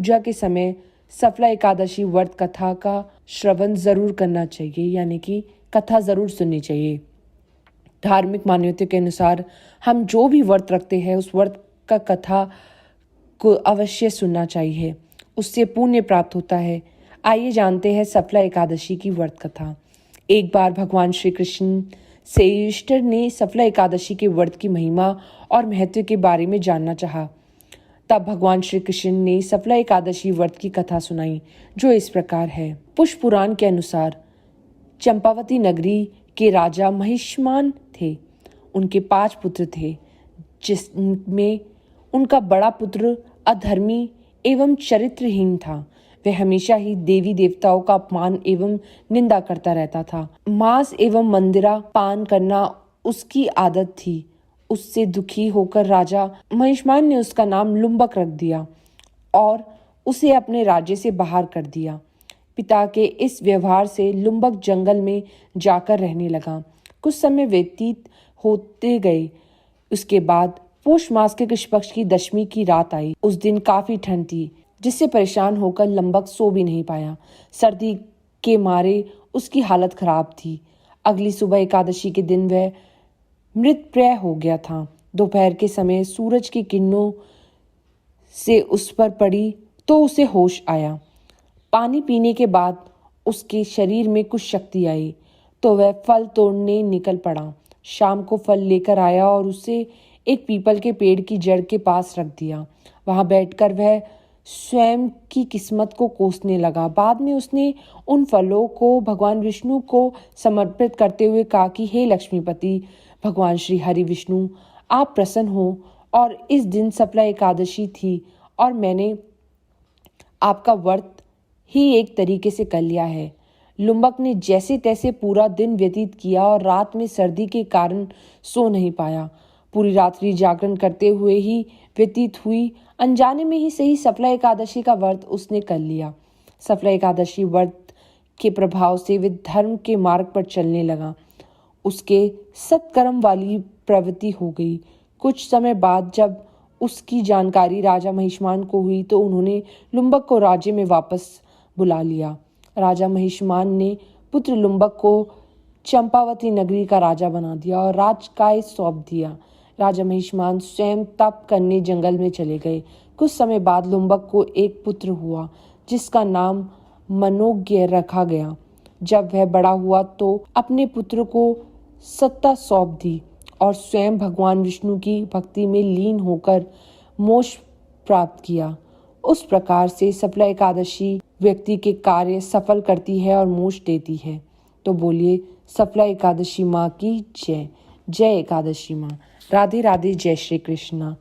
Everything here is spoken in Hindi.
पूजा के समय सफला एकादशी व्रत कथा का श्रवण जरूर करना चाहिए, यानी कि कथा जरूर सुननी चाहिए। धार्मिक मान्यता के अनुसार हम जो भी व्रत रखते हैं उस व्रत का कथा को अवश्य सुनना चाहिए, उससे पुण्य प्राप्त होता है। आइए जानते हैं सफला एकादशी की व्रत कथा। एक बार भगवान श्री कृष्ण से युधिष्ठिर ने सफला एकादशी के व्रत की महिमा और महत्व के बारे में जानना चाहा। तब भगवान श्री कृष्ण ने सफला एकादशी व्रत की कथा सुनाई, जो इस प्रकार है। पुष्प पुराण के अनुसार चंपावती नगरी के राजा महिष्मान थे। उनके 5 पुत्र थे, जिसमें उनका बड़ा पुत्र अधर्मी एवं चरित्रहीन था। वह हमेशा ही देवी देवताओं का अपमान एवं निंदा करता रहता था। मांस एवं मंदिरा पान करना उसकी आदत थी। उससे दुखी होकर राजा महिष्मान ने उसका नाम लुम्बक रख दिया और उसे अपने राज्य से बाहर कर दिया। पिता के इस व्यवहार से लुम्बक जंगल में जाकर रहने लगा। कुछ समय व्यतीत होते गए। उसके बाद पौष मास के कृष्ण पक्ष की दशमी की रात आई। उस दिन काफी ठंड थी, जिससे परेशान होकर लुम्बक सो भी नहीं पाया। सर्दी के मारे उसकी हालत खराब थी। अगली सुबह एकादशी के दिन वह मृतप्राय हो गया था। दोपहर के समय सूरज की किरणों से उस पर पड़ी तो उसे होश आया। पानी पीने के बाद उसके शरीर में कुछ शक्ति आई तो वह फल तोड़ने निकल पड़ा। शाम को फल लेकर आया और उसे एक पीपल के पेड़ की जड़ के पास रख दिया। वहां बैठकर वह स्वयं की किस्मत को कोसने लगा। बाद में उसने उन फलों को भगवान विष्णु को समर्पित करते हुए कहा कि हे लक्ष्मीपति भगवान श्री हरि विष्णु, आप प्रसन्न हो। और इस दिन सफला एकादशी थी और मैंने आपका व्रत ही एक तरीके से कर लिया है। लुम्बक ने जैसे तैसे पूरा दिन व्यतीत किया और रात में सर्दी के कारण सो नहीं पाया। पूरी रात्रि जागरण करते हुए ही व्यतीत हुई। अनजाने में ही सही सफला एकादशी का व्रत उसने कर लिया। सफला एकादशी व्रत के प्रभाव से वह धर्म के मार्ग पर चलने लगा। उसके सत्कर्म वाली प्रवृत्ति हो गई। कुछ समय बाद जब उसकी जानकारी राजा महिष्मान को हुई तो उन्होंने लुम्बक को राज्य में वापस बुला लिया। राजा महिष्मान ने पुत्र लुम्बक को चंपावती नगरी का राजा बना दिया और राजकाज सौंप दिया। राजा महिष्मान स्वयं तप करने जंगल में चले गए। कुछ समय बाद लुम्बक को एक पुत्र हुआ, जिसका नाम मनोज्ञ रखा गया। जब वह बड़ा हुआ तो अपने पुत्र को सत्ता सौंप दी और स्वयं भगवान विष्णु की भक्ति में लीन होकर मोक्ष प्राप्त किया। उस प्रकार से सफला एकादशी व्यक्ति के कार्य सफल करती है और मोक्ष देती है। तो बोलिए सफला एकादशी माँ की जय। जय एकादशी माँ। राधे राधे। जय श्री कृष्णा।